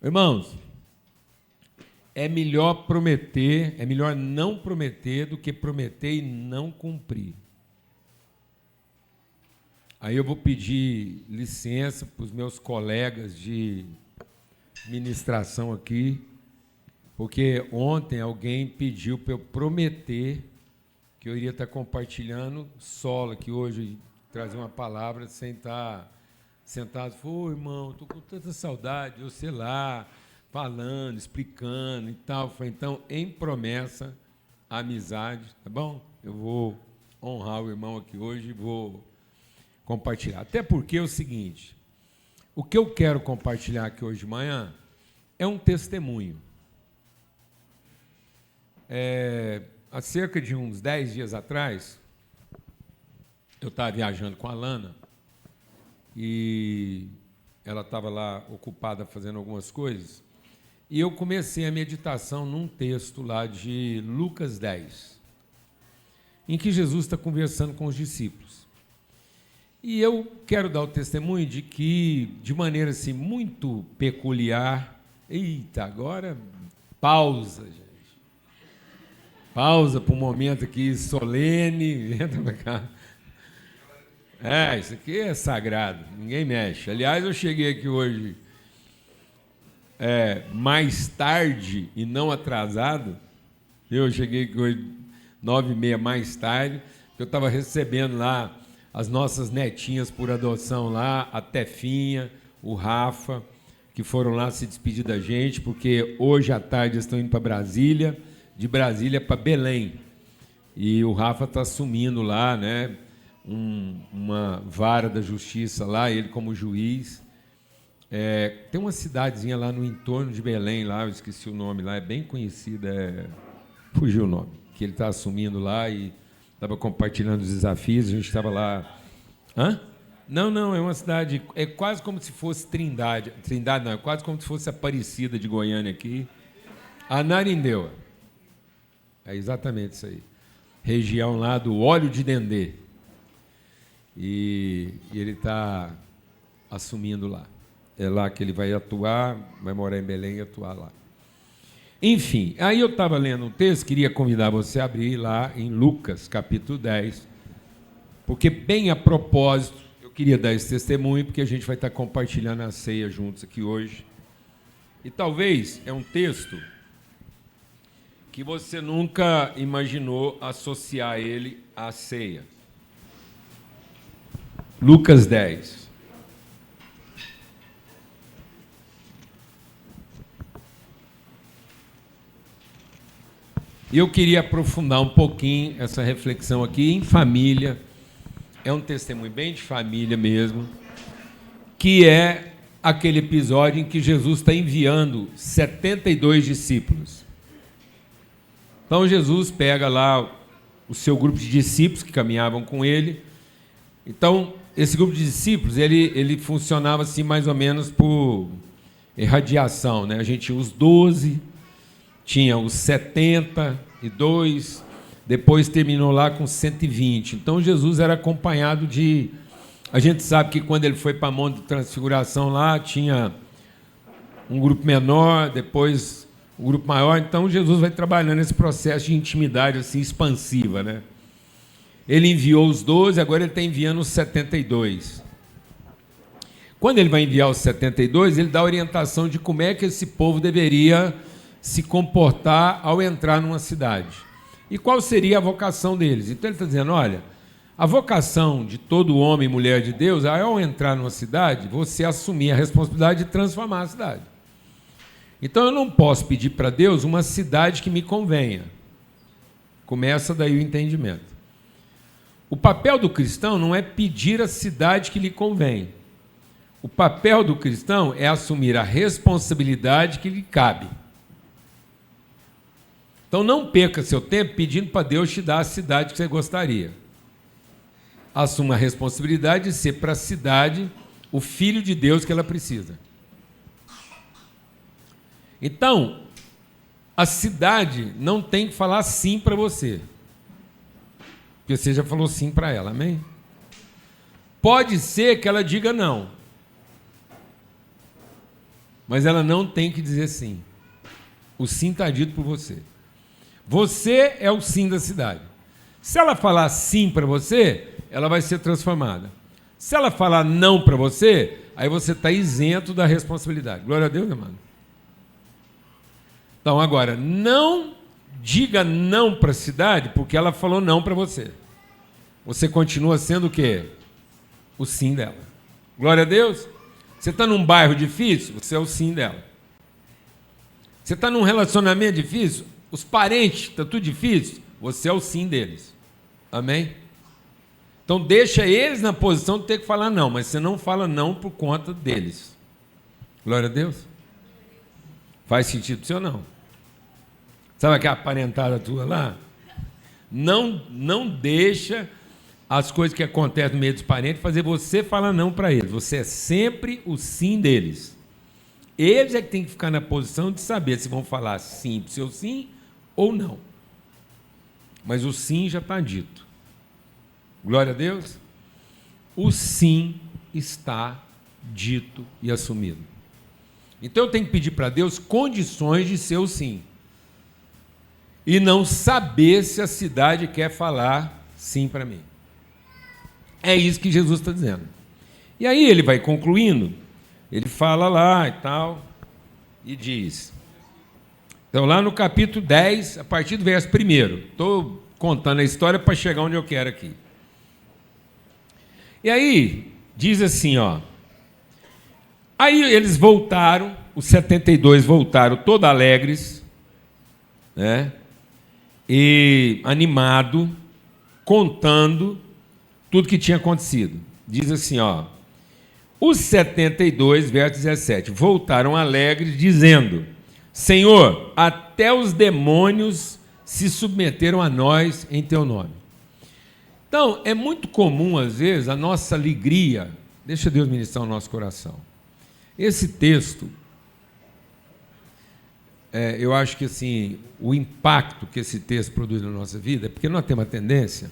Irmãos, é melhor prometer, é melhor não prometer do que prometer e não cumprir. Aí eu vou pedir licença para os meus colegas de ministração aqui, porque ontem alguém pediu para eu prometer que eu iria estar compartilhando solo aqui hoje, trazer uma palavra sem estar sentado. Ô, irmão, estou com tanta saudade, eu sei lá, falando, explicando e tal. Foi então, em promessa, a amizade, tá bom? Eu vou honrar o irmão aqui hoje e vou compartilhar. Até porque é o seguinte, o que eu quero compartilhar aqui hoje de manhã é um testemunho. Há cerca de uns 10 dias atrás, eu estava viajando com a Lana e ela estava lá ocupada fazendo algumas coisas e eu comecei a meditação num texto lá de Lucas 10, em que Jesus está conversando com os discípulos. E eu quero dar o testemunho de que, de maneira assim, muito peculiar... Eita, agora pausa, gente. Pausa para um momento aqui solene. Entra para cá. Isso aqui é sagrado, ninguém mexe. Aliás, eu cheguei aqui hoje mais tarde e não atrasado. Eu cheguei aqui hoje 9h30 mais tarde, porque eu estava recebendo lá as nossas netinhas por adoção lá, a Tefinha, o Rafa, que foram lá se despedir da gente, porque hoje à tarde eles estão indo para Brasília, de Brasília para Belém. E o Rafa está assumindo lá, né, uma vara da justiça lá, ele como juiz. Tem uma cidadezinha lá no entorno de Belém, lá, eu esqueci o nome lá, é bem conhecida, fugiu o nome, que ele está assumindo lá e estava compartilhando os desafios, a gente estava lá... Hã? Não, é uma cidade, é quase como se fosse Trindade não, é quase como se fosse Aparecida de Goiânia aqui, Ananindeua. É exatamente isso aí. Região lá do óleo de dendê. E ele está assumindo lá. É lá que ele vai atuar, vai morar em Belém e atuar lá. Enfim, aí eu estava lendo um texto, queria convidar você a abrir lá em Lucas, capítulo 10, porque bem a propósito, eu queria dar esse testemunho, porque a gente vai estar compartilhando a ceia juntos aqui hoje. E talvez é um texto que você nunca imaginou associar ele à ceia. Lucas 10. E eu queria aprofundar um pouquinho essa reflexão aqui em família. É um testemunho bem de família mesmo, que é aquele episódio em que Jesus está enviando 72 discípulos. Então Jesus pega lá o seu grupo de discípulos que caminhavam com ele. Então, esse grupo de discípulos, ele funcionava assim mais ou menos por irradiação, né? A gente tinha os 12, tinha os 72, depois terminou lá com 120. Então Jesus era acompanhado de... A gente sabe que quando ele foi para a Monte de Transfiguração lá, tinha um grupo menor, depois um grupo maior. Então Jesus vai trabalhando nesse processo de intimidade assim, expansiva, né? Ele enviou os 12, agora ele está enviando os 72. Quando ele vai enviar os 72, ele dá orientação de como é que esse povo deveria se comportar ao entrar numa cidade. E qual seria a vocação deles? Então ele está dizendo, olha, a vocação de todo homem e mulher de Deus é, ao entrar numa cidade, você assumir a responsabilidade de transformar a cidade. Então eu não posso pedir para Deus uma cidade que me convenha. Começa daí o entendimento. O papel do cristão não é pedir a cidade que lhe convém. O papel do cristão é assumir a responsabilidade que lhe cabe. Então não perca seu tempo pedindo para Deus te dar a cidade que você gostaria. Assuma a responsabilidade de ser para a cidade o filho de Deus que ela precisa. Então, a cidade não tem que falar sim para você. Porque você já falou sim para ela, amém? Pode ser que ela diga não. mas ela não tem que dizer sim. O sim está dito por você. Você é o sim da cidade. Se ela falar sim para você, ela vai ser transformada. Se ela falar não para você, aí você está isento da responsabilidade. Glória a Deus, amado. Então, agora, não diga não para a cidade porque ela falou não para você. Você continua sendo o quê? O sim dela. Glória a Deus. Você está num bairro difícil? Você é o sim dela. Você está num relacionamento difícil? Os parentes, está tudo difícil? Você é o sim deles. Amém? Então deixa eles na posição de ter que falar não, mas você não fala não por conta deles. Glória a Deus. Faz sentido para você ou não? Sabe aquela parentada tua lá? Não deixa as coisas que acontecem no meio dos parentes fazer você falar não para eles. Você é sempre o sim deles. Eles é que tem que ficar na posição de saber se vão falar sim para o seu sim ou não. Mas o sim já está dito. Glória a Deus. O sim está dito e assumido. Então eu tenho que pedir para Deus condições de ser o sim. E não saber se a cidade quer falar sim para mim. É isso que Jesus está dizendo. E aí ele vai concluindo, ele fala lá e tal, e diz. Então lá no capítulo 10, a partir do verso 1, estou contando a história para chegar onde eu quero aqui. E aí, diz assim, ó. Aí eles voltaram, os 72 voltaram todos alegres, né? E animado, contando tudo que tinha acontecido. Diz assim, ó. Os 72, verso 17, voltaram alegres, dizendo: Senhor, até os demônios se submeteram a nós em teu nome. Então, é muito comum, às vezes, a nossa alegria, deixa Deus ministrar o nosso coração. Esse texto, eu acho que assim, o impacto que esse texto produz na nossa vida, é porque nós temos a tendência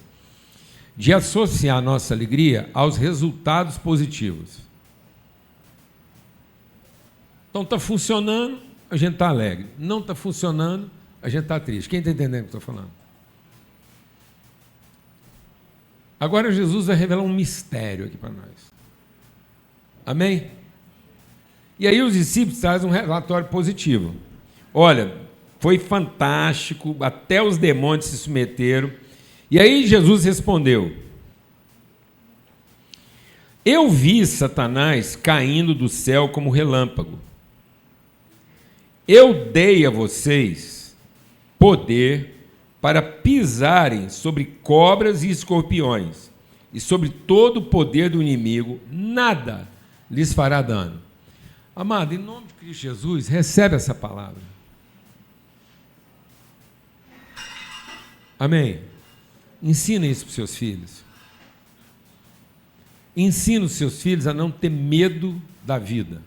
de associar a nossa alegria aos resultados positivos. Então, está funcionando, a gente está alegre. Não está funcionando, a gente está triste. Quem está entendendo o que eu estou falando? Agora Jesus vai revelar um mistério aqui para nós. Amém? E aí os discípulos trazem um relatório positivo. Olha, foi fantástico, até os demônios se submeteram. E aí Jesus respondeu: Eu vi Satanás caindo do céu como relâmpago. Eu dei a vocês poder para pisarem sobre cobras e escorpiões, e sobre todo o poder do inimigo, nada lhes fará dano. Amado, em nome de Cristo Jesus, recebe essa palavra. Amém? Ensina isso para os seus filhos. Ensina os seus filhos a não ter medo da vida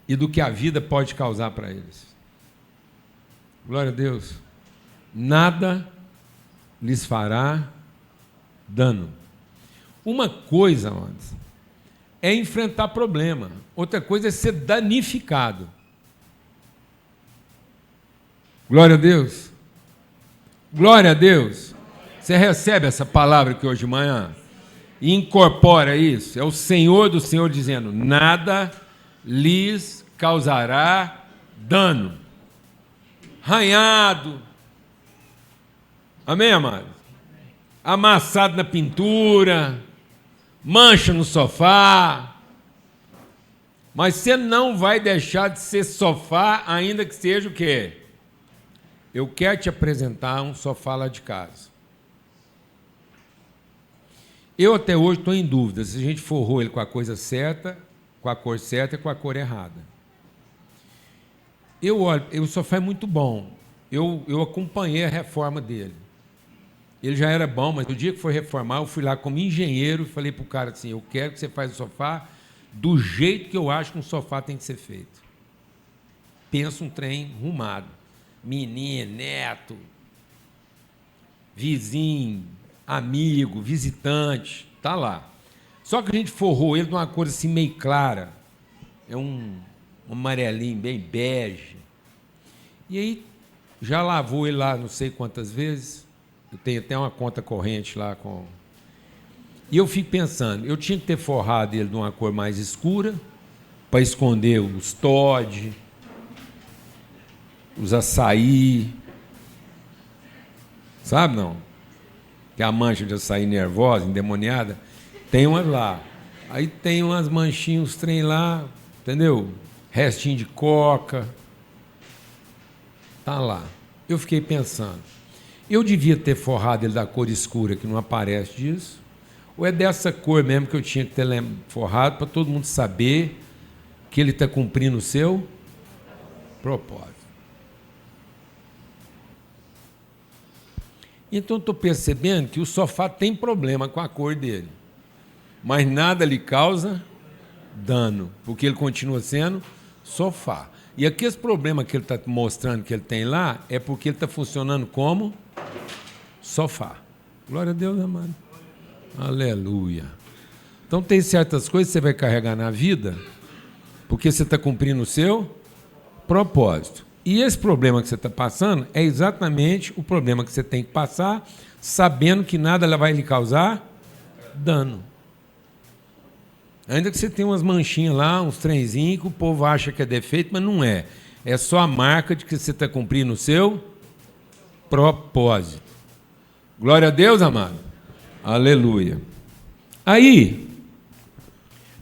e do que a vida pode causar para eles. Glória a Deus. Nada lhes fará dano. Uma coisa, amados, é enfrentar problema. Outra coisa é ser danificado. Glória a Deus. Glória a Deus. Você recebe essa palavra aqui hoje de manhã e incorpora isso. É o Senhor do Senhor dizendo: nada lhes causará dano. Arranhado. Amém, amado? Amassado na pintura, mancha no sofá. Mas você não vai deixar de ser sofá, ainda que seja o quê? Eu quero te apresentar um sofá lá de casa. Eu até hoje estou em dúvida se a gente forrou ele com a coisa certa, com a cor certa e com a cor errada. Eu olho, o sofá é muito bom. Eu acompanhei a reforma dele. Ele já era bom, mas no dia que foi reformar, eu fui lá como engenheiro e falei para o cara assim: eu quero que você faça o sofá do jeito que eu acho que um sofá tem que ser feito. Pensa um trem arrumado. Menino, neto, vizinho, amigo, visitante, tá lá. Só que a gente forrou ele de uma cor assim meio clara. é um amarelinho bem bege. E aí, já lavou ele lá não sei quantas vezes. Eu tenho até uma conta corrente lá com... E eu fico pensando, eu tinha que ter forrado ele de uma cor mais escura, para esconder os Toddy, os açaí, sabe não? Que é a mancha de açaí nervosa, endemoniada, tem umas lá. Aí tem umas manchinhas, uns trem lá, entendeu? Restinho de coca. Tá lá. Eu fiquei pensando, eu devia ter forrado ele da cor escura, que não aparece disso, ou é dessa cor mesmo que eu tinha que ter forrado para todo mundo saber que ele está cumprindo o seu propósito. Então estou percebendo que o sofá tem problema com a cor dele, mas nada lhe causa dano, porque ele continua sendo sofá. E aqui esse problema que ele está mostrando que ele tem lá é porque ele está funcionando como sofá. Glória a Deus, amado. Aleluia. Então tem certas coisas que você vai carregar na vida porque você está cumprindo o seu propósito. E esse problema que você está passando é exatamente o problema que você tem que passar, sabendo que nada vai lhe causar dano. Ainda que você tenha umas manchinhas lá, uns trenzinhos que o povo acha que é defeito, mas não é. É só a marca de que você está cumprindo o seu propósito. Glória a Deus, amado. Aleluia. Aí,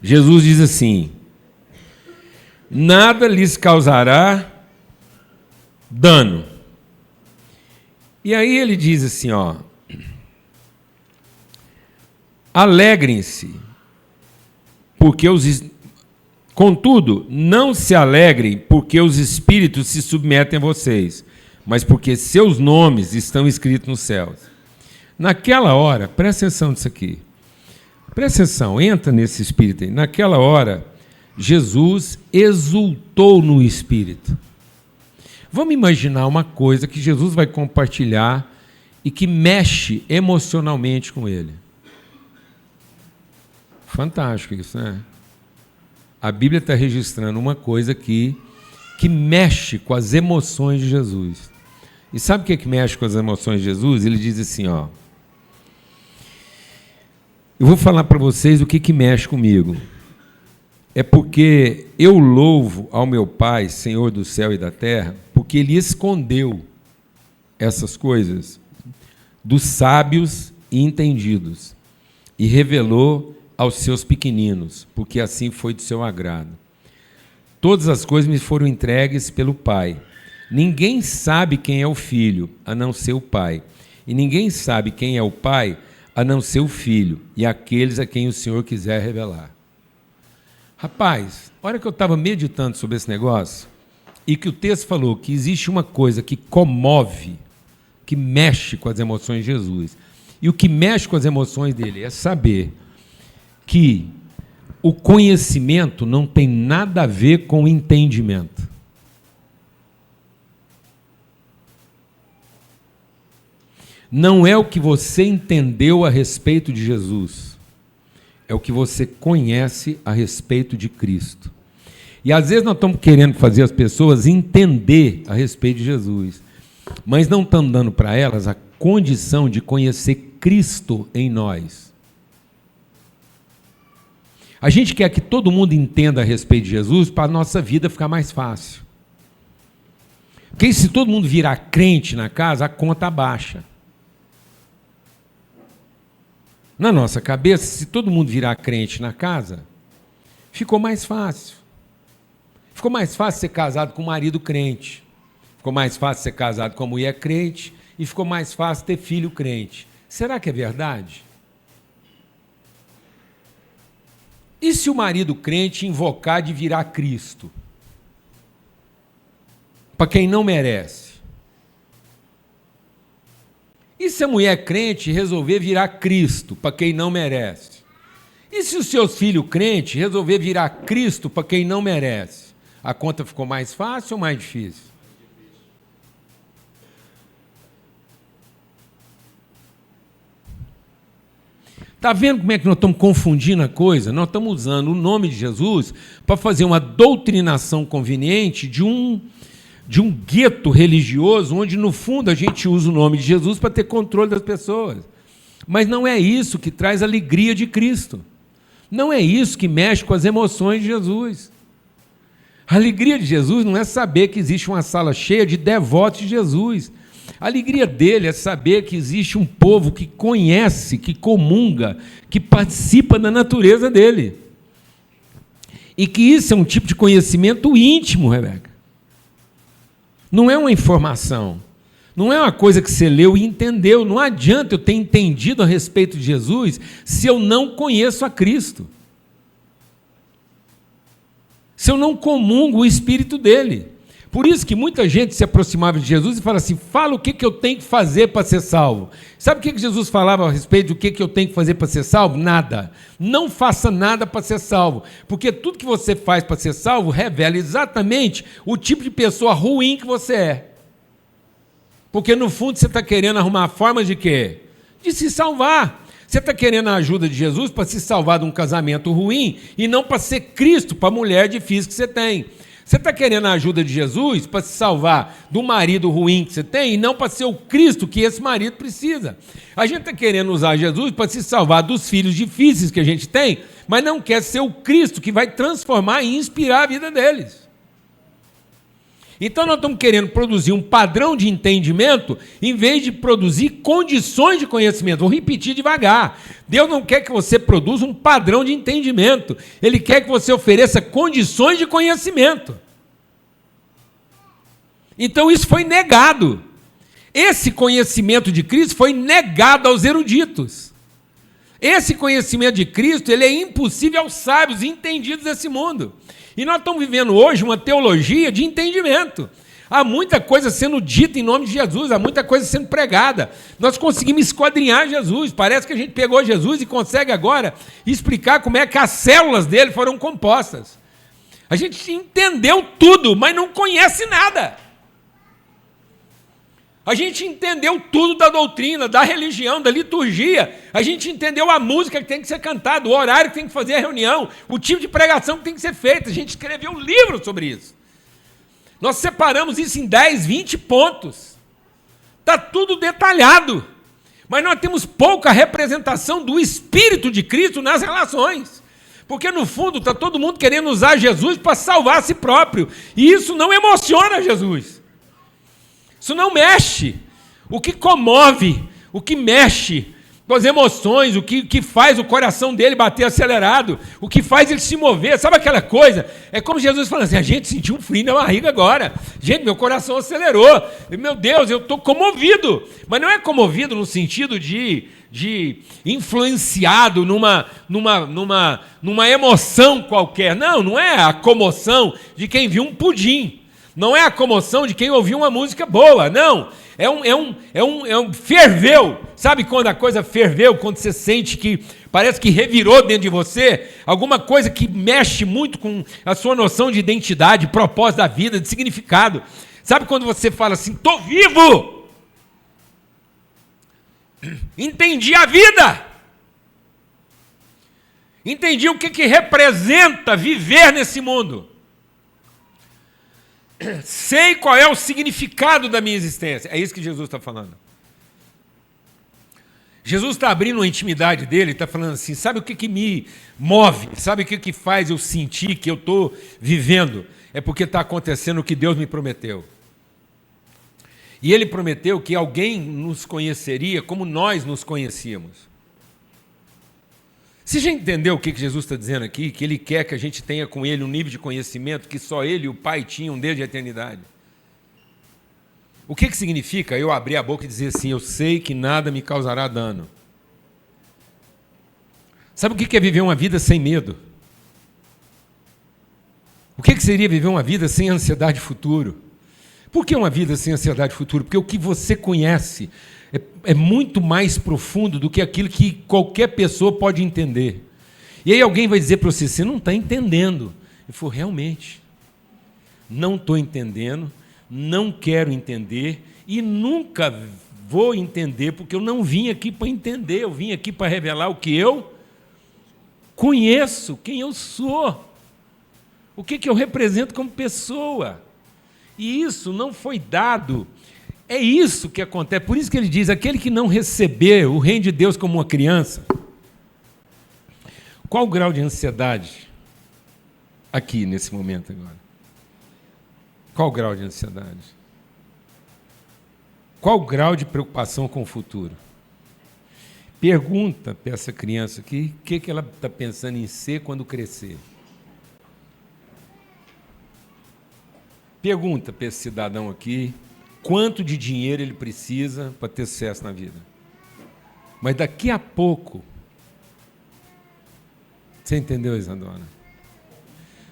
Jesus diz assim: nada lhes causará dano. E aí ele diz assim, ó: alegrem-se, porque contudo, não se alegrem porque os espíritos se submetem a vocês, mas porque seus nomes estão escritos nos céus. Naquela hora, presta atenção nisso aqui. Presta atenção, entra nesse espírito aí. Naquela hora, Jesus exultou no espírito. Vamos imaginar uma coisa que Jesus vai compartilhar e que mexe emocionalmente com ele. Fantástico isso, né? A Bíblia está registrando uma coisa aqui que mexe com as emoções de Jesus. E sabe o que mexe com as emoções de Jesus? Ele diz assim, ó: eu vou falar para vocês o que mexe comigo. É porque eu louvo ao meu Pai, Senhor do céu e da terra, porque Ele escondeu essas coisas dos sábios e entendidos e revelou aos seus pequeninos, porque assim foi do seu agrado. Todas as coisas me foram entregues pelo Pai. Ninguém sabe quem é o Filho, a não ser o Pai. E ninguém sabe quem é o Pai, a não ser o Filho, e aqueles a quem o Senhor quiser revelar. Rapaz, a hora que eu estava meditando sobre esse negócio, e que o texto falou que existe uma coisa que comove, que mexe com as emoções de Jesus, e o que mexe com as emoções dele é saber que o conhecimento não tem nada a ver com o entendimento. Não é o que você entendeu a respeito de Jesus, é o que você conhece a respeito de Cristo. E às vezes nós estamos querendo fazer as pessoas entender a respeito de Jesus, mas não estamos dando para elas a condição de conhecer Cristo em nós. A gente quer que todo mundo entenda a respeito de Jesus para a nossa vida ficar mais fácil. Porque se todo mundo virar crente na casa, a conta baixa. Na nossa cabeça, se todo mundo virar crente na casa, ficou mais fácil. Ficou mais fácil ser casado com um marido crente. Ficou mais fácil ser casado com uma mulher crente. E ficou mais fácil ter filho crente. Será que é verdade? E se o marido crente invocar de virar Cristo? Para quem não merece. E se a mulher crente resolver virar Cristo para quem não merece? E se os seus filhos crentes resolver virar Cristo para quem não merece? A conta ficou mais fácil ou mais difícil? Está vendo como é que nós estamos confundindo a coisa? Nós estamos usando o nome de Jesus para fazer uma doutrinação conveniente de um gueto religioso, onde, no fundo, a gente usa o nome de Jesus para ter controle das pessoas. Mas não é isso que traz a alegria de Cristo. Não é isso que mexe com as emoções de Jesus. A alegria de Jesus não é saber que existe uma sala cheia de devotos de Jesus. A alegria dele é saber que existe um povo que conhece, que comunga, que participa da natureza dele. E que isso é um tipo de conhecimento íntimo, Rebeca. Não é uma informação. Não é uma coisa que você leu e entendeu. Não adianta eu ter entendido a respeito de Jesus se eu não conheço a Cristo. Se eu não comungo o Espírito dele. Por isso que muita gente se aproximava de Jesus e fala assim, fala o que eu tenho que fazer para ser salvo. Sabe o que Jesus falava a respeito do que eu tenho que fazer para ser salvo? Nada. Não faça nada para ser salvo. Porque tudo que você faz para ser salvo revela exatamente o tipo de pessoa ruim que você é. Porque no fundo você está querendo arrumar formas de quê? De se salvar. Você está querendo a ajuda de Jesus para se salvar de um casamento ruim e não para ser Cristo para a mulher difícil que você tem. Você está querendo a ajuda de Jesus para se salvar do marido ruim que você tem e não para ser o Cristo que esse marido precisa. A gente está querendo usar Jesus para se salvar dos filhos difíceis que a gente tem, mas não quer ser o Cristo que vai transformar e inspirar a vida deles. Então nós estamos querendo produzir um padrão de entendimento em vez de produzir condições de conhecimento. Vou repetir devagar. Deus não quer que você produza um padrão de entendimento. Ele quer que você ofereça condições de conhecimento. Então isso foi negado. Esse conhecimento de Cristo foi negado aos eruditos. Esse conhecimento de Cristo ele é impossível aos sábios e entendidos desse mundo. E nós estamos vivendo hoje uma teologia de entendimento. Há muita coisa sendo dita em nome de Jesus, há muita coisa sendo pregada. Nós conseguimos esquadrinhar Jesus. Parece que a gente pegou Jesus e consegue agora explicar como é que as células dele foram compostas. A gente entendeu tudo, mas não conhece nada. A gente entendeu tudo da doutrina, da religião, da liturgia. A gente entendeu a música que tem que ser cantada, o horário que tem que fazer a reunião, o tipo de pregação que tem que ser feita. A gente escreveu um livro sobre isso. Nós separamos isso em 10, 20 pontos. Está tudo detalhado. Mas nós temos pouca representação do Espírito de Cristo nas relações. Porque, no fundo, está todo mundo querendo usar Jesus para salvar a si próprio. E isso não emociona Jesus. Isso não mexe. O que comove, o que mexe com as emoções, o que faz o coração dele bater acelerado, o que faz ele se mover, sabe aquela coisa? É como Jesus falando assim, a gente sentiu um frio na barriga agora. Gente, meu coração acelerou. Meu Deus, eu estou comovido. Mas não é comovido no sentido de influenciado numa emoção qualquer. Não é a comoção de quem viu um pudim. Não é a comoção de quem ouviu uma música boa, não. É um ferveu. Sabe quando a coisa ferveu? Quando você sente que parece que revirou dentro de você alguma coisa que mexe muito com a sua noção de identidade, propósito da vida, de significado. Sabe quando você fala assim, estou vivo? Entendi a vida. Entendi o que representa viver nesse mundo. Sei qual é o significado da minha existência. É isso que Jesus está falando. Jesus está abrindo uma intimidade dele, está falando assim, sabe o que me move? Sabe o que faz eu sentir que eu estou vivendo? É porque está acontecendo o que Deus me prometeu. E ele prometeu que alguém nos conheceria como nós nos conhecíamos. Você já entendeu o que Jesus está dizendo aqui? Que ele quer que a gente tenha com ele um nível de conhecimento que só ele e o Pai tinham desde a eternidade. O que significa eu abrir a boca e dizer assim, eu sei que nada me causará dano? Sabe o que é viver uma vida sem medo? O que seria viver uma vida sem ansiedade futuro? Por que uma vida sem ansiedade futuro? Porque o que você conhece é muito mais profundo do que aquilo que qualquer pessoa pode entender. E aí alguém vai dizer para você não está entendendo. Eu falo, realmente, não estou entendendo, não quero entender e nunca vou entender, porque eu não vim aqui para entender, eu vim aqui para revelar o que eu conheço, quem eu sou, o que eu represento como pessoa. E isso não foi dado. É isso que acontece. Por isso que ele diz, aquele que não receber o reino de Deus como uma criança. Qual o grau de ansiedade aqui, nesse momento agora? Qual o grau de ansiedade? Qual o grau de preocupação com o futuro? Pergunta para essa criança aqui, o que ela está pensando em ser quando crescer. Pergunta para esse cidadão aqui, quanto de dinheiro ele precisa para ter sucesso na vida. Mas daqui a pouco, você entendeu, Isadora?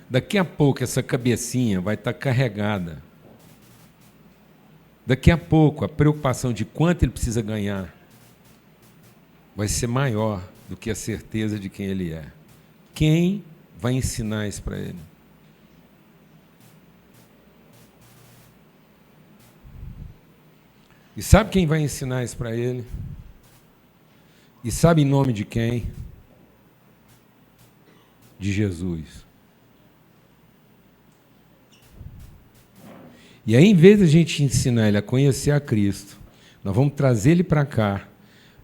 Daqui a pouco essa cabecinha vai estar carregada. Daqui a pouco a preocupação de quanto ele precisa ganhar vai ser maior do que a certeza de quem ele é. Quem vai ensinar isso para ele? E sabe quem vai ensinar isso para ele? E sabe em nome de quem? De Jesus. E aí, em vez de a gente ensinar ele a conhecer a Cristo, nós vamos trazer ele para cá,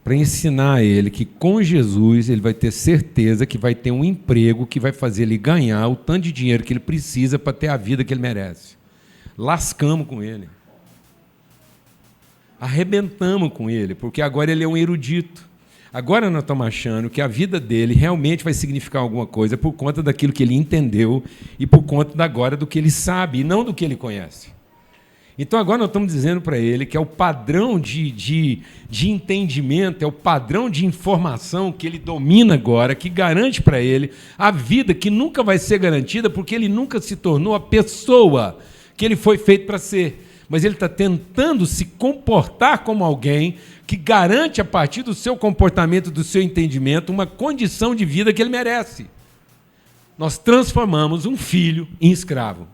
para ensinar ele que com Jesus ele vai ter certeza que vai ter um emprego que vai fazer ele ganhar o tanto de dinheiro que ele precisa para ter a vida que ele merece. Lascamos com ele. Arrebentamos com ele, porque agora ele é um erudito. Agora nós estamos achando que a vida dele realmente vai significar alguma coisa por conta daquilo que ele entendeu e por conta agora do que ele sabe e não do que ele conhece. Então agora nós estamos dizendo para ele que é o padrão de entendimento, é o padrão de informação que ele domina agora, que garante para ele a vida que nunca vai ser garantida porque ele nunca se tornou a pessoa que ele foi feito para ser. Mas ele está tentando se comportar como alguém que garante, a partir do seu comportamento, do seu entendimento, uma condição de vida que ele merece. Nós transformamos um filho em escravo.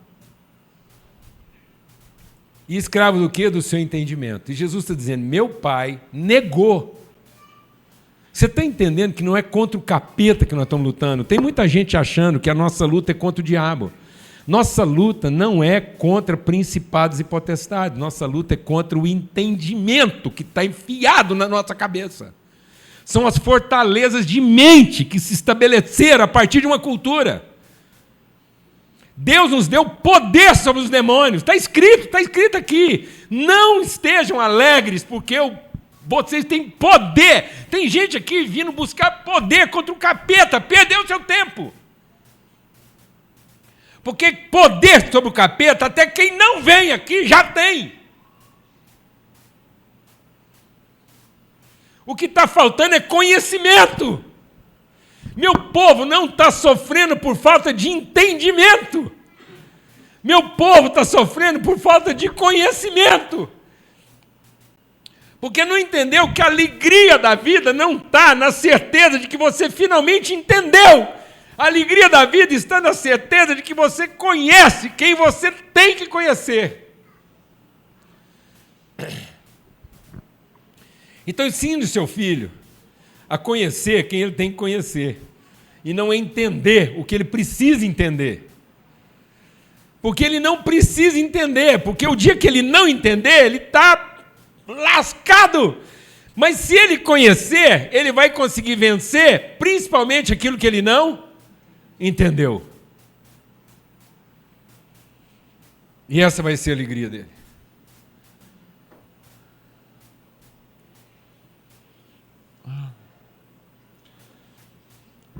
E escravo do quê? Do seu entendimento. E Jesus está dizendo, meu pai negou. Você está entendendo que não é contra o capeta que nós estamos lutando? Tem muita gente achando que a nossa luta é contra o diabo. Nossa luta não é contra principados e potestades, nossa luta é contra o entendimento que está enfiado na nossa cabeça. São as fortalezas de mente que se estabeleceram a partir de uma cultura. Deus nos deu poder sobre os demônios, está escrito aqui. Não estejam alegres porque vocês têm poder. Tem gente aqui vindo buscar poder contra o capeta, perdeu o seu tempo. Porque poder sobre o capeta, até quem não vem aqui já tem. O que está faltando é conhecimento. Meu povo não está sofrendo por falta de entendimento. Meu povo está sofrendo por falta de conhecimento. Porque não entendeu que a alegria da vida não está na certeza de que você finalmente entendeu. A alegria da vida está na certeza de que você conhece quem você tem que conhecer. Então ensine o seu filho a conhecer quem ele tem que conhecer e não entender o que ele precisa entender. Porque ele não precisa entender, porque o dia que ele não entender, ele está lascado. Mas se ele conhecer, ele vai conseguir vencer, principalmente aquilo que ele não entendeu. E essa vai ser a alegria dele.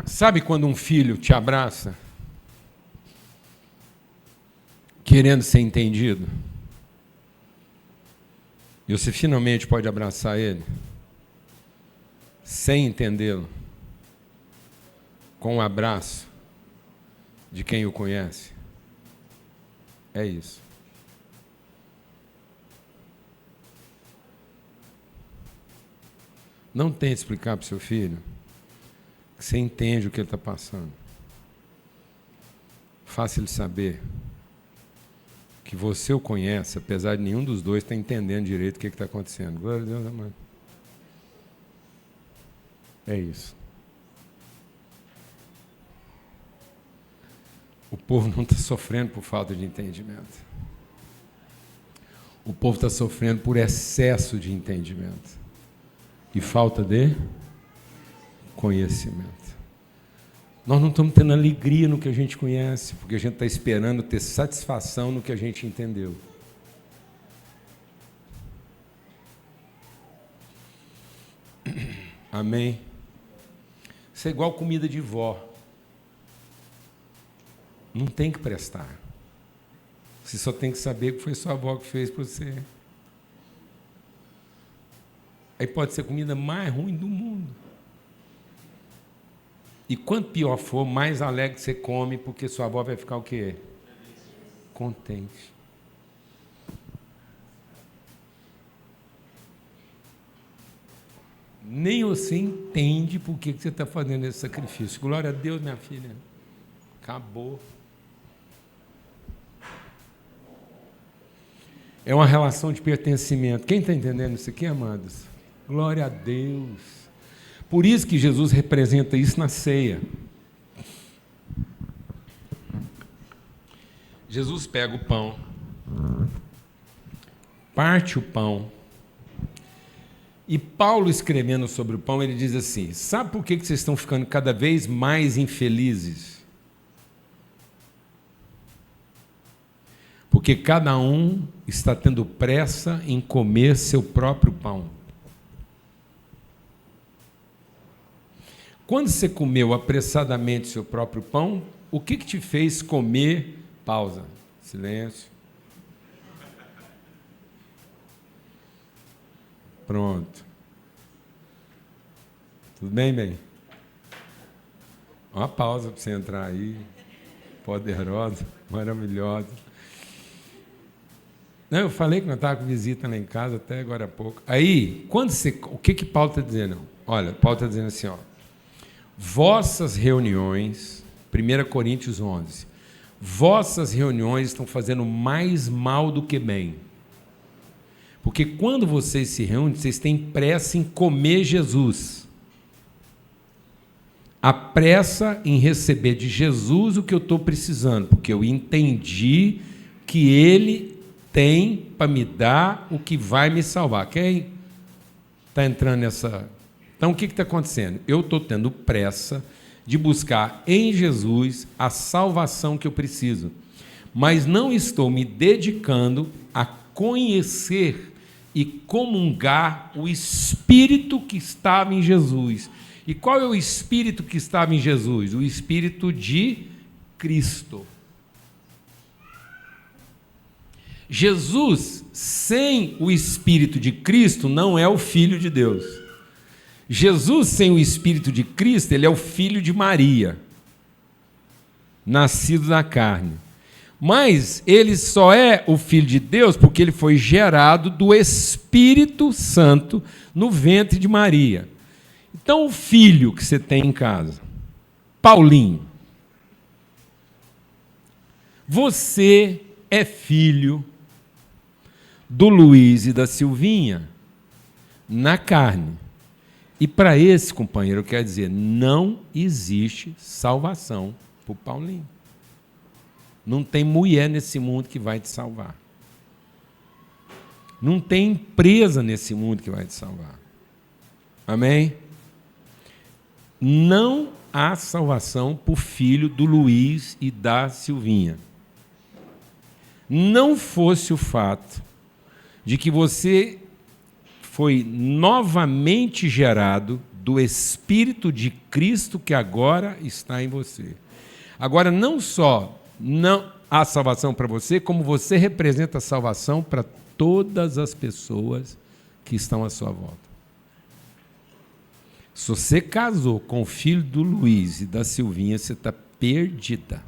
Sabe quando um filho te abraça, querendo ser entendido, e você finalmente pode abraçar ele, sem entendê-lo, com um abraço de quem o conhece? É isso. Não tente explicar para o seu filho que você entende o que ele está passando. Faça ele saber que você o conhece, apesar de nenhum dos dois estar entendendo direito o que está acontecendo. Glória a Deus, amado. É isso. O povo não está sofrendo por falta de entendimento. O povo está sofrendo por excesso de entendimento e falta de conhecimento. Nós não estamos tendo alegria no que a gente conhece, porque a gente está esperando ter satisfação no que a gente entendeu. Amém? Isso é igual comida de vó. Não tem que prestar. Você só tem que saber que foi sua avó que fez para você. Aí pode ser a comida mais ruim do mundo. E quanto pior for, mais alegre você come, porque sua avó vai ficar o quê? Contente. Nem você entende por que você está fazendo esse sacrifício. Glória a Deus, minha filha. Acabou. É uma relação de pertencimento. Quem está entendendo isso aqui, amados? Glória a Deus. Por isso que Jesus representa isso na ceia. Jesus pega o pão, parte o pão, e Paulo, escrevendo sobre o pão, ele diz assim: sabe por que vocês estão ficando cada vez mais infelizes? Porque cada um está tendo pressa em comer seu próprio pão. Quando você comeu apressadamente seu próprio pão, o que te fez comer? Pausa. Silêncio. Pronto. Tudo bem, bem? Uma pausa para você entrar aí. Poderosa, maravilhosa. Não, eu falei que nós estávamos com visita lá em casa até agora há pouco. Aí, quando você, o que Paulo está dizendo? Olha, Paulo está dizendo assim, ó, vossas reuniões, 1 Coríntios 11, vossas reuniões estão fazendo mais mal do que bem. Porque quando vocês se reúnem, vocês têm pressa em comer Jesus. A pressa em receber de Jesus o que eu estou precisando, porque eu entendi que Ele tem para me dar o que vai me salvar. Quem está entrando nessa... Então, o que está acontecendo? Eu estou tendo pressa de buscar em Jesus a salvação que eu preciso, mas não estou me dedicando a conhecer e comungar o Espírito que estava em Jesus. E qual é o Espírito que estava em Jesus? O Espírito de Cristo. Jesus, sem o Espírito de Cristo, não é o Filho de Deus. Jesus, sem o Espírito de Cristo, ele é o filho de Maria, nascido da carne. Mas ele só é o Filho de Deus porque ele foi gerado do Espírito Santo no ventre de Maria. Então, o filho que você tem em casa, Paulinho, você é filho do Luiz e da Silvinha na carne. E para esse companheiro, eu quero dizer, não existe salvação para o Paulinho. Não tem mulher nesse mundo que vai te salvar. Não tem empresa nesse mundo que vai te salvar. Amém? Não há salvação para o filho do Luiz e da Silvinha. Não fosse o fato de que você foi novamente gerado do Espírito de Cristo que agora está em você. Agora, não só não há salvação para você, como você representa a salvação para todas as pessoas que estão à sua volta. Se você casou com o filho do Luiz e da Silvinha, você está perdida.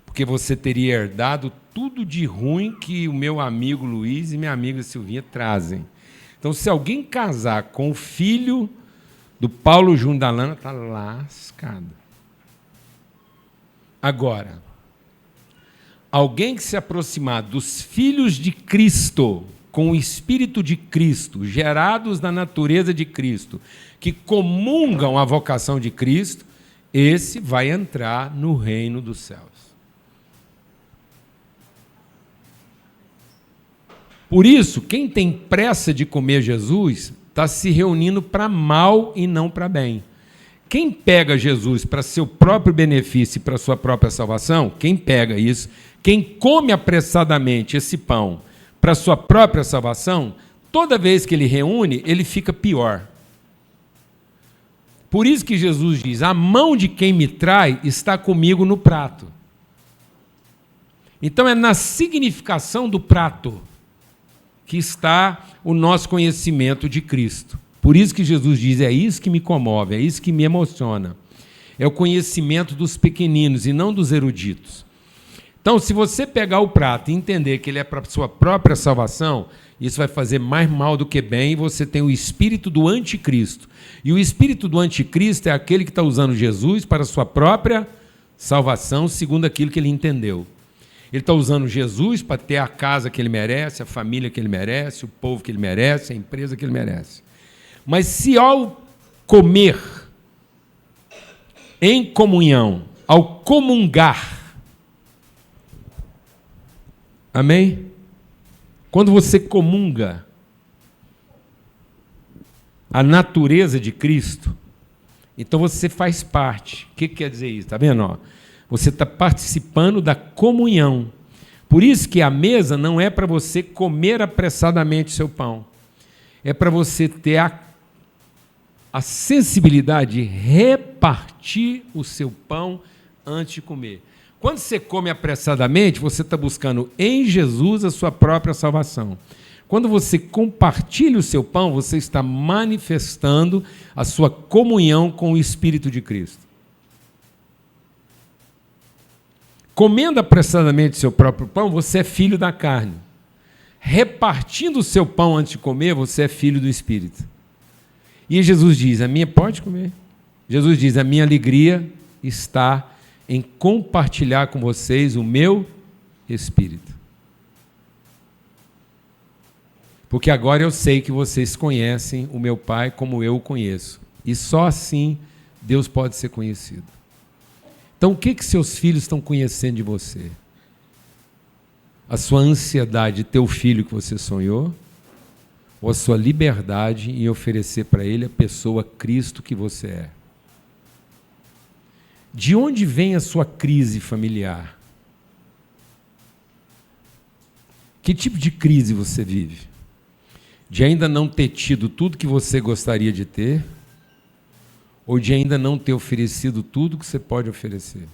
Porque você teria herdado tudo de ruim que o meu amigo Luiz e minha amiga Silvinha trazem. Então, se alguém casar com o filho do Paulo Júnior da Lana, está lascado. Agora, Alguém que se aproximar dos filhos de Cristo, com o Espírito de Cristo, gerados na natureza de Cristo, que comungam a vocação de Cristo, esse vai entrar no reino dos céus. Por isso, quem tem pressa de comer Jesus está se reunindo para mal e não para bem. Quem pega Jesus para seu próprio benefício e para sua própria salvação, quem pega isso, quem come apressadamente esse pão para sua própria salvação, toda vez que ele reúne, ele fica pior. Por isso que Jesus diz: a mão de quem me trai está comigo no prato. Então é na significação do prato que está o nosso conhecimento de Cristo. Por isso que Jesus diz: é isso que me comove, é isso que me emociona. É o conhecimento dos pequeninos e não dos eruditos. Então, se você pegar o prato e entender que ele é para a sua própria salvação, isso vai fazer mais mal do que bem, e você tem o espírito do anticristo. E o espírito do anticristo é aquele que está usando Jesus para a sua própria salvação, segundo aquilo que ele entendeu. Ele está usando Jesus para ter a casa que ele merece, a família que ele merece, o povo que ele merece, a empresa que ele merece. Mas se ao comer em comunhão, ao comungar, amém? Quando você comunga a natureza de Cristo, então você faz parte. O que quer dizer isso? Está vendo? Ó? Você está participando da comunhão. Por isso que a mesa não é para você comer apressadamente seu pão. É para você ter a sensibilidade de repartir o seu pão antes de comer. Quando você come apressadamente, você está buscando em Jesus a sua própria salvação. Quando você compartilha o seu pão, você está manifestando a sua comunhão com o Espírito de Cristo. Comendo apressadamente seu próprio pão, você é filho da carne. Repartindo o seu pão antes de comer, você é filho do Espírito. E Jesus diz: pode comer. Jesus diz: a minha alegria está em compartilhar com vocês o meu Espírito. Porque agora eu sei que vocês conhecem o meu Pai como eu o conheço. E só assim Deus pode ser conhecido. Então, o que seus filhos estão conhecendo de você? A sua ansiedade de ter o filho que você sonhou? Ou a sua liberdade em oferecer para ele a pessoa Cristo que você é? De onde vem a sua crise familiar? Que tipo de crise você vive? De ainda não ter tido tudo que você gostaria de ter? Ou de ainda não ter oferecido tudo que você pode oferecer?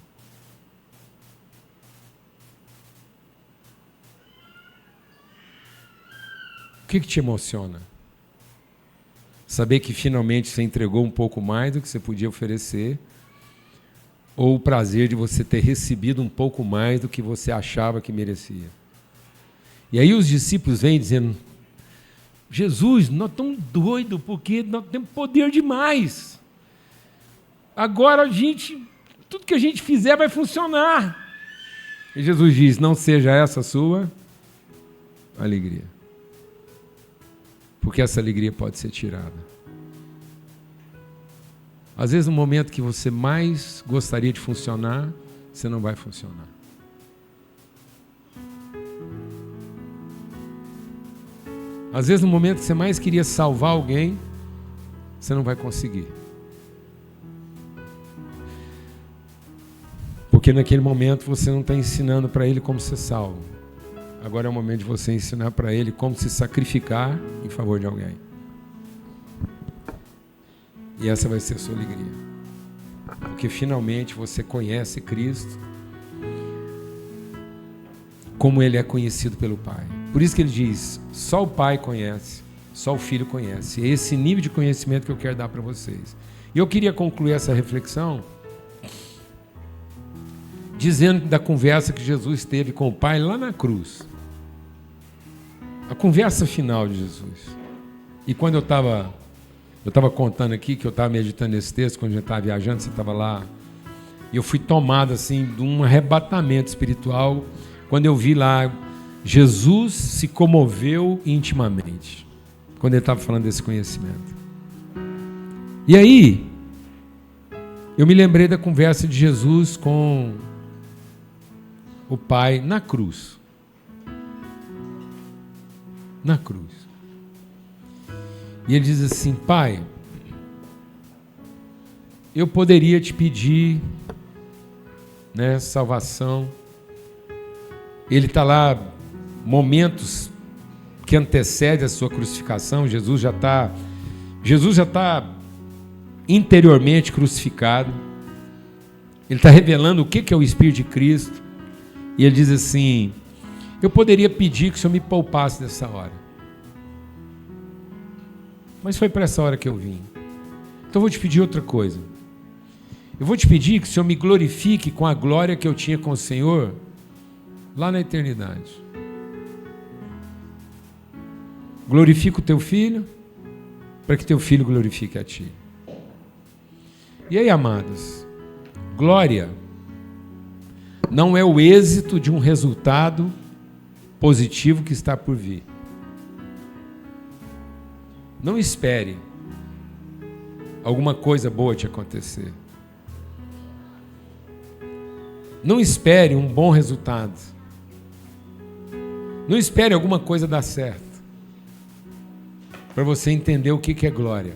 O que te emociona? Saber que finalmente você entregou um pouco mais do que você podia oferecer? Ou o prazer de você ter recebido um pouco mais do que você achava que merecia? E aí os discípulos vêm dizendo: Jesus, nós estamos doidos porque nós temos poder demais. Agora tudo que a gente fizer vai funcionar. E Jesus diz: não seja essa a sua alegria. Porque essa alegria pode ser tirada. Às vezes, no momento que você mais gostaria de funcionar, você não vai funcionar. Às vezes, no momento que você mais queria salvar alguém, você não vai conseguir. Porque naquele momento você não está ensinando para ele como ser salvo. Agora é o momento de você ensinar para ele como se sacrificar em favor de alguém. E essa vai ser a sua alegria. Porque finalmente você conhece Cristo como ele é conhecido pelo Pai. Por isso que ele diz: só o Pai conhece, só o Filho conhece. É esse nível de conhecimento que eu quero dar para vocês. E eu queria concluir essa reflexão dizendo da conversa que Jesus teve com o Pai lá na cruz. A conversa final de Jesus. E quando eu estava contando aqui, que eu estava meditando nesse texto, quando a gente estava viajando, você estava lá, e eu fui tomado assim de um arrebatamento espiritual, quando eu vi lá, Jesus se comoveu intimamente, quando ele estava falando desse conhecimento. E aí, eu me lembrei da conversa de Jesus com o Pai na cruz. Na cruz. E ele diz assim: Pai, eu poderia te pedir, né, salvação. Ele está lá, momentos que antecedem a sua crucificação. Jesus já está interiormente crucificado. Ele está revelando o que é o Espírito de Cristo. E ele diz assim: eu poderia pedir que o Senhor me poupasse dessa hora, mas foi para essa hora que eu vim. Então eu vou te pedir outra coisa. Eu vou te pedir que o Senhor me glorifique com a glória que eu tinha com o Senhor lá na eternidade. Glorifica o teu filho, para que teu filho glorifique a ti. E aí, amados, glória não é o êxito de um resultado positivo que está por vir. Não espere alguma coisa boa te acontecer. Não espere um bom resultado. Não espere alguma coisa dar certo, para você entender o que é glória.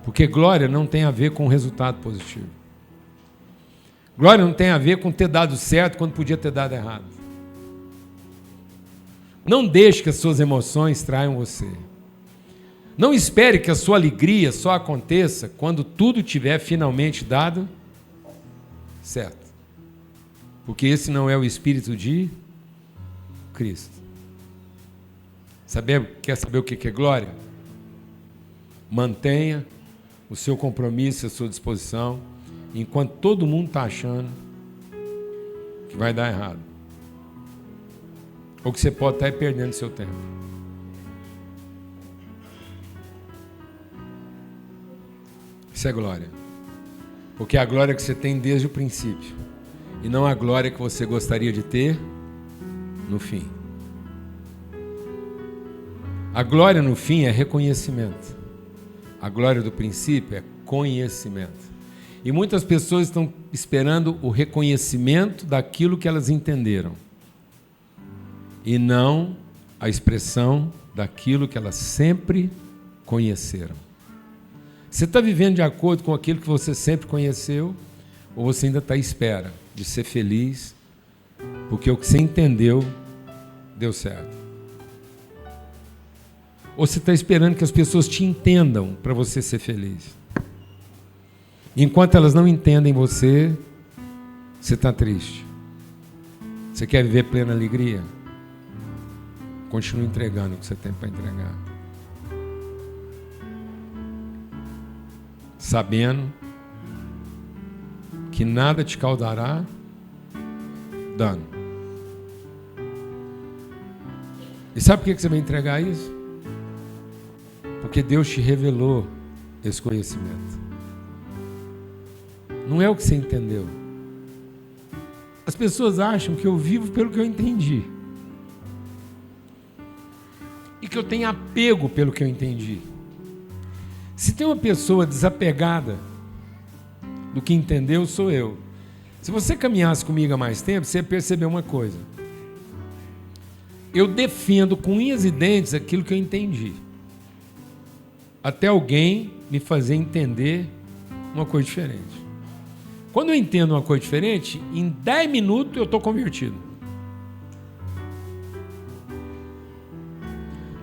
Porque glória não tem a ver com resultado positivo. Glória não tem a ver com ter dado certo quando podia ter dado errado. Não deixe que as suas emoções traiam você. Não espere que a sua alegria só aconteça quando tudo tiver finalmente dado certo. Porque esse não é o Espírito de Cristo. Quer saber o que é glória? Mantenha o seu compromisso, a sua disposição, enquanto todo mundo está achando que vai dar errado. Ou que você pode estar perdendo seu tempo. Isso é glória. Porque é a glória que você tem desde o princípio. E não a glória que você gostaria de ter no fim. A glória no fim é reconhecimento. A glória do princípio é conhecimento. E muitas pessoas estão esperando o reconhecimento daquilo que elas entenderam. E não a expressão daquilo que elas sempre conheceram. Você está vivendo de acordo com aquilo que você sempre conheceu? Ou você ainda está à espera de ser feliz, porque o que você entendeu deu certo? Ou você está esperando que as pessoas te entendam para você ser feliz? Enquanto elas não entendem você, você está triste. Você quer viver plena alegria? Continue entregando o que você tem para entregar. Sabendo que nada te causará dano. E sabe por que você vai entregar isso? Porque Deus te revelou esse conhecimento. Não é o que você entendeu. As pessoas acham que eu vivo pelo que eu entendi. E que eu tenho apego pelo que eu entendi. Se tem uma pessoa desapegada do que entendeu, sou eu. Se você caminhasse comigo há mais tempo, você ia perceber uma coisa. Eu defendo com unhas e dentes aquilo que eu entendi. Até alguém me fazer entender uma coisa diferente. Quando eu entendo uma coisa diferente, em 10 minutos eu estou convertido.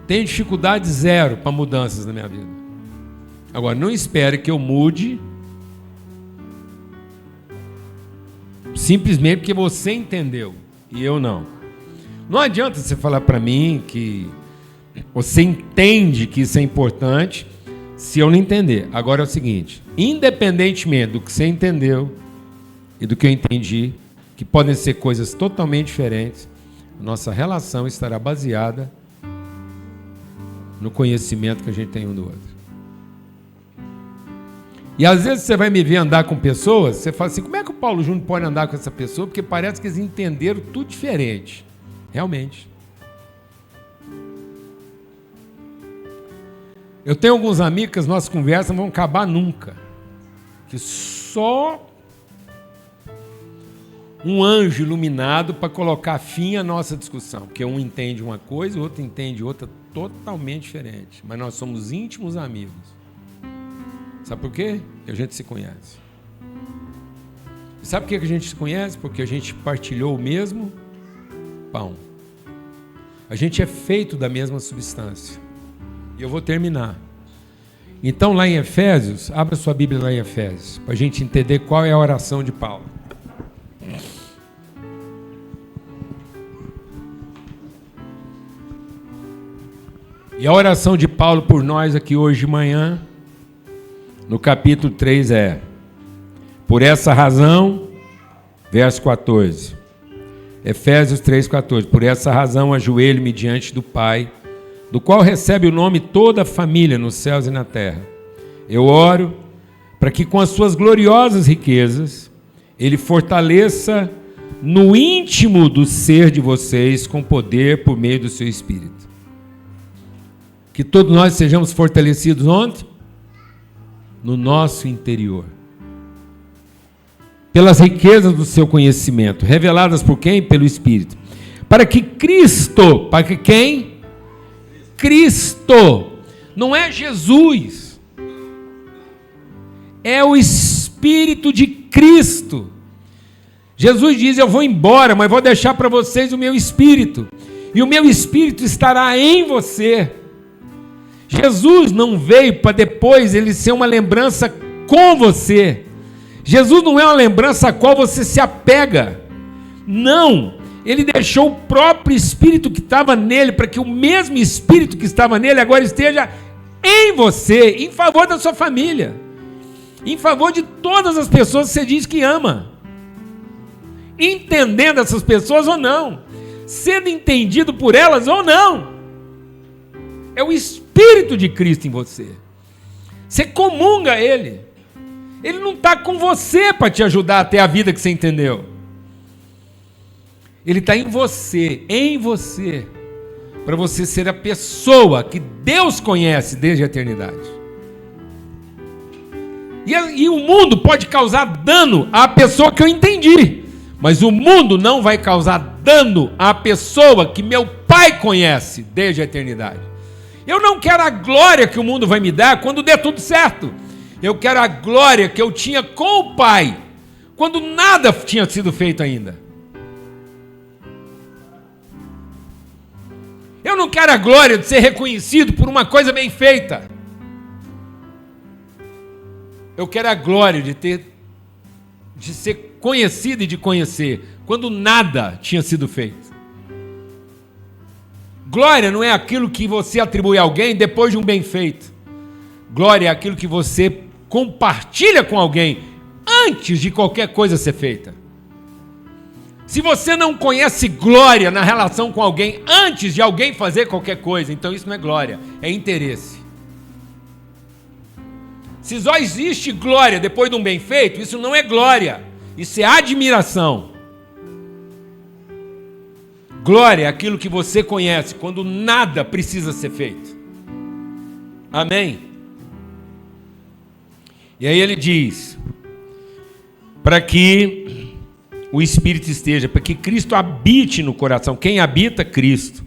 Tenho dificuldade zero para mudanças na minha vida. Agora, não espere que eu mude simplesmente porque você entendeu e eu não. Não adianta você falar para mim que você entende que isso é importante se eu não entender. Agora é o seguinte, independentemente do que você entendeu e do que eu entendi, que podem ser coisas totalmente diferentes, nossa relação estará baseada no conhecimento que a gente tem um do outro. E às vezes você vai me ver andar com pessoas, você fala assim, como é que eu Paulo Júnior pode andar com essa pessoa? Porque parece que eles entenderam tudo diferente. Realmente. Eu tenho alguns amigos que as nossas conversas não vão acabar nunca. Que só um anjo iluminado para colocar fim à nossa discussão. Porque um entende uma coisa, o outro entende outra totalmente diferente. Mas nós somos íntimos amigos. Sabe por quê? Porque a gente se conhece. E sabe por que a gente se conhece? Porque a gente partilhou o mesmo pão. A gente é feito da mesma substância. E eu vou terminar. Então, lá em Efésios, abra sua Bíblia lá em Efésios, para a gente entender qual é a oração de Paulo. E a oração de Paulo por nós aqui hoje de manhã, no capítulo 3 é: por essa razão, verso 14, Efésios 3,14, por essa razão ajoelho-me diante do Pai, do qual recebe o nome toda a família nos céus e na terra. Eu oro para que com as suas gloriosas riquezas, Ele fortaleça no íntimo do ser de vocês com poder por meio do seu Espírito. Que todos nós sejamos fortalecidos onde? No nosso interior. Pelas riquezas do seu conhecimento, reveladas por quem? Pelo Espírito. Para que Cristo, para que quem? Cristo, não é Jesus, é o Espírito de Cristo. Jesus diz: eu vou embora, mas vou deixar para vocês o meu Espírito, e o meu Espírito estará em você. Jesus não veio para depois ele ser uma lembrança com você. Jesus não é uma lembrança a qual você se apega. Não. Ele deixou o próprio Espírito que estava nele, para que o mesmo Espírito que estava nele agora esteja em você, em favor da sua família, em favor de todas as pessoas que você diz que ama, entendendo essas pessoas ou não, sendo entendido por elas ou não. É o Espírito de Cristo em você. Você comunga Ele. Ele não está com você para te ajudar a ter a vida que você entendeu. Ele está em você, para você ser a pessoa que Deus conhece desde a eternidade. E o mundo pode causar dano à pessoa que eu entendi, mas o mundo não vai causar dano à pessoa que meu Pai conhece desde a eternidade. Eu não quero a glória que o mundo vai me dar quando der tudo certo. Eu quero a glória que eu tinha com o Pai, quando nada tinha sido feito ainda. Eu não quero a glória de ser reconhecido por uma coisa bem feita. Eu quero a glória de ser conhecido e de conhecer, quando nada tinha sido feito. Glória não é aquilo que você atribui a alguém depois de um bem feito. Glória é aquilo que você compartilha com alguém antes de qualquer coisa ser feita. Se você não conhece glória na relação com alguém antes de alguém fazer qualquer coisa, então isso não é glória, é interesse. Se só existe glória depois de um bem feito, isso não é glória, isso é admiração. Glória é aquilo que você conhece quando nada precisa ser feito. Amém? E aí ele diz: para que o Espírito esteja, para que Cristo habite no coração. Quem habita? Cristo.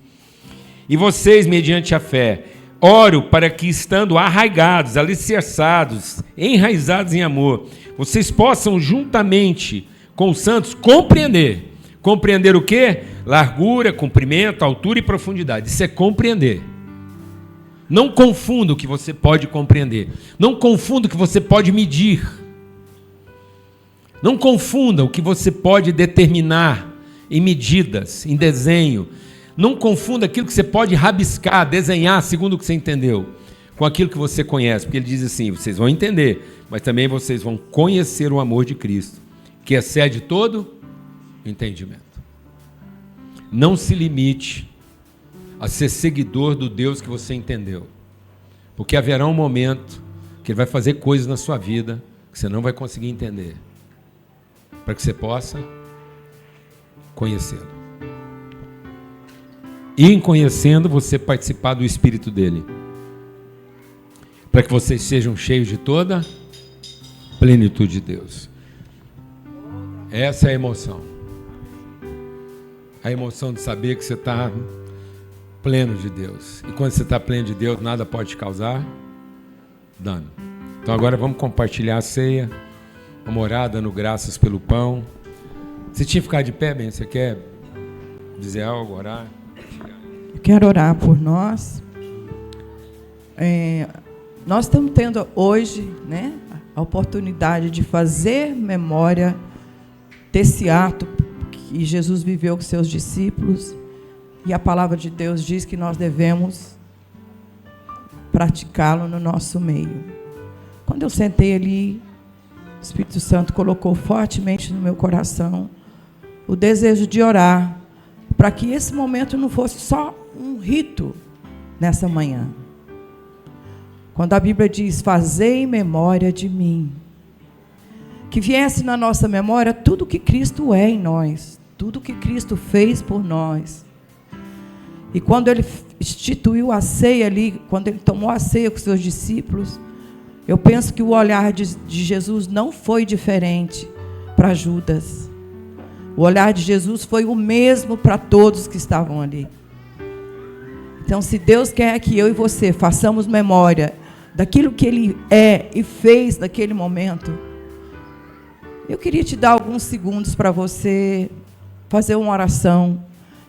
E vocês, mediante a fé, oro para que, estando arraigados, alicerçados, enraizados em amor, vocês possam, juntamente com os santos, compreender. Compreender o quê? Largura, comprimento, altura e profundidade. Isso é compreender. Não confunda o que você pode compreender. Não confunda o que você pode medir. Não confunda o que você pode determinar em medidas, em desenho. Não confunda aquilo que você pode rabiscar, desenhar segundo o que você entendeu, com aquilo que você conhece. Porque ele diz assim: vocês vão entender, mas também vocês vão conhecer o amor de Cristo, que excede todo entendimento. Não se limite a ser seguidor do Deus que você entendeu, porque haverá um momento que Ele vai fazer coisas na sua vida que você não vai conseguir entender. para que você possa conhecê-lo. E em conhecendo, você participar do Espírito dele. Para que vocês sejam cheios de toda a plenitude de Deus. Essa é a emoção. A emoção de saber que você está pleno de Deus. E quando você está pleno de Deus, nada pode te causar dano. Então agora vamos compartilhar a ceia. Vamos orar, dando graças pelo pão. Você tinha que ficar de pé, bem? Você quer dizer algo, orar? Eu quero orar por nós. Nós estamos tendo hoje, né, a oportunidade de fazer memória desse ato que Jesus viveu com seus discípulos. E a palavra de Deus diz que nós devemos praticá-lo no nosso meio. Quando eu sentei ali, o Espírito Santo colocou fortemente no meu coração o desejo de orar, para que esse momento não fosse só um rito nessa manhã. Quando a Bíblia diz, fazei em memória de mim, que viesse na nossa memória tudo que Cristo é em nós, tudo que Cristo fez por nós. E quando ele instituiu a ceia ali, quando ele tomou a ceia com seus discípulos, eu penso que o olhar de Jesus não foi diferente para Judas. O olhar de Jesus foi o mesmo para todos que estavam ali. Então, se Deus quer que eu e você façamos memória daquilo que Ele é e fez naquele momento, eu queria te dar alguns segundos para você fazer uma oração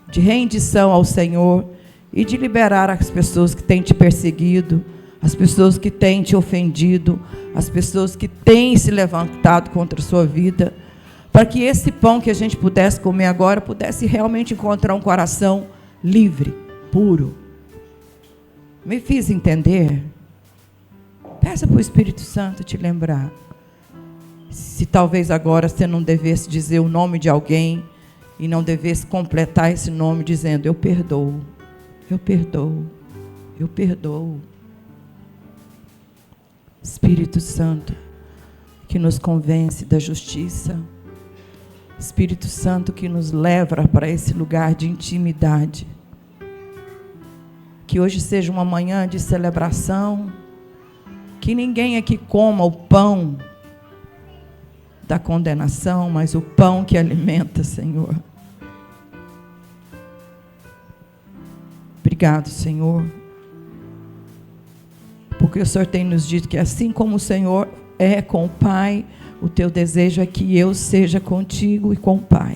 de rendição ao Senhor e de liberar as pessoas que têm te perseguido, as pessoas que têm te ofendido, as pessoas que têm se levantado contra a sua vida, para que esse pão que a gente pudesse comer agora, pudesse realmente encontrar um coração livre, puro. Me fiz entender? Peça para o Espírito Santo te lembrar. Se talvez agora você não devesse dizer o nome de alguém e não devesse completar esse nome dizendo, eu perdoo, eu perdoo, eu perdoo. Espírito Santo, que nos convence da justiça. Espírito Santo, que nos leva para esse lugar de intimidade. Que hoje seja uma manhã de celebração. Que ninguém aqui coma o pão da condenação, mas o pão que alimenta, Senhor. Obrigado, Senhor. Porque o Senhor tem nos dito que assim como o Senhor é com o Pai, o teu desejo é que eu seja contigo e com o Pai.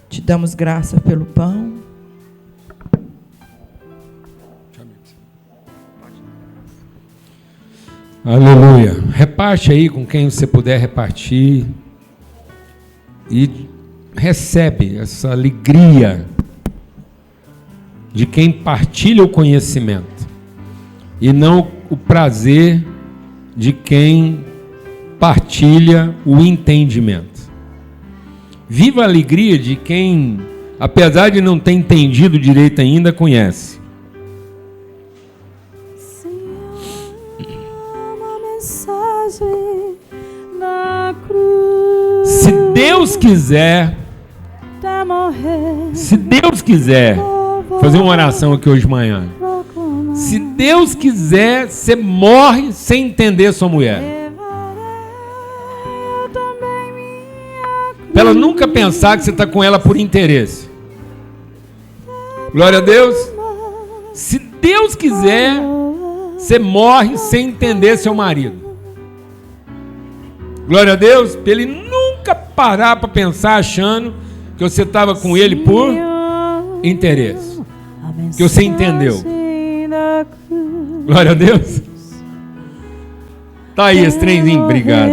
Te damos graça pelo pão. Aleluia. Reparte aí com quem você puder repartir. E recebe essa alegria de quem partilha o conhecimento. E não o prazer de quem partilha o entendimento. Viva a alegria de quem, apesar de não ter entendido direito ainda, conhece. Se Deus quiser, fazer uma oração aqui hoje de manhã. Se Deus quiser, você morre sem entender sua mulher. Para ela nunca pensar que você está com ela por interesse. Glória a Deus. Se Deus quiser, você morre sem entender seu marido. Glória a Deus. Para ele nunca parar para pensar achando que você estava com ele por interesse. Que você entendeu. Glória a Deus. Tá aí esse trenzinho. Obrigado.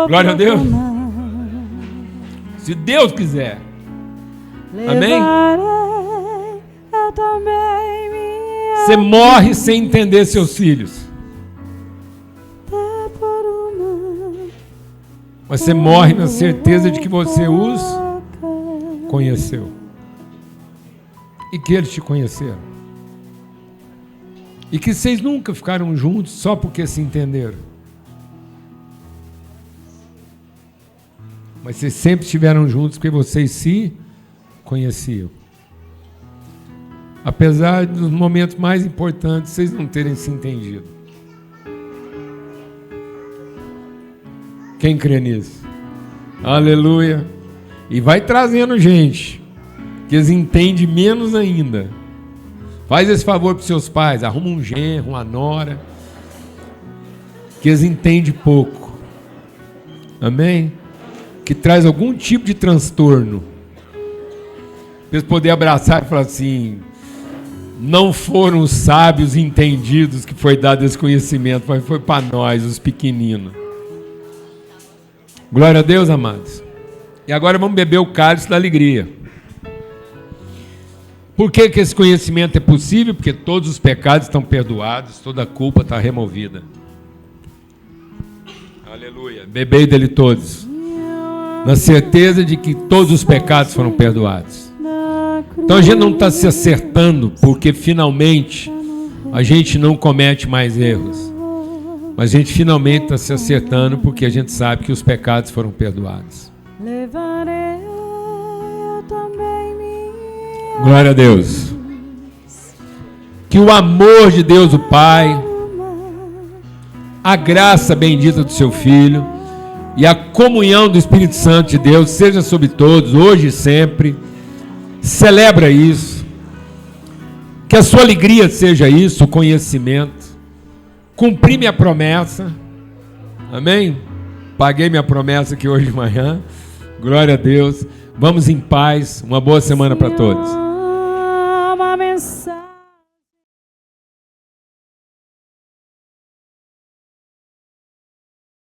Glória a Deus. Se Deus quiser. Amém? Você morre sem entender seus filhos. Mas você morre na certeza de que você os conheceu. E que eles te conheceram. E que vocês nunca ficaram juntos só porque se entenderam. Mas vocês sempre estiveram juntos porque vocês se conheciam. Apesar dos momentos mais importantes, vocês não terem se entendido. Quem crê nisso? Aleluia. E vai trazendo gente que eles entendem menos ainda. Faz esse favor para os seus pais, arruma um genro, uma nora, que eles entendem pouco. Amém? Que traz algum tipo de transtorno. Para eles poderem abraçar e falar assim, não foram os sábios entendidos que foi dado esse conhecimento, mas foi para nós, os pequeninos. Glória a Deus, amados. E agora vamos beber o cálice da alegria. Por que que esse conhecimento é possível? Porque todos os pecados estão perdoados, toda a culpa está removida. Aleluia. Bebei dele todos, na certeza de que todos os pecados foram perdoados. Então a gente não está se acertando porque finalmente a gente não comete mais erros. Mas a gente finalmente está se acertando porque a gente sabe que os pecados foram perdoados. Glória a Deus. Que o amor de Deus o Pai, a graça bendita do seu Filho e a comunhão do Espírito Santo de Deus seja sobre todos, hoje e sempre. Celebra isso. Que a sua alegria seja isso, o conhecimento. Cumpri minha promessa. Amém? Paguei minha promessa aqui hoje de manhã. Glória a Deus. Vamos em paz. Uma boa semana para todos.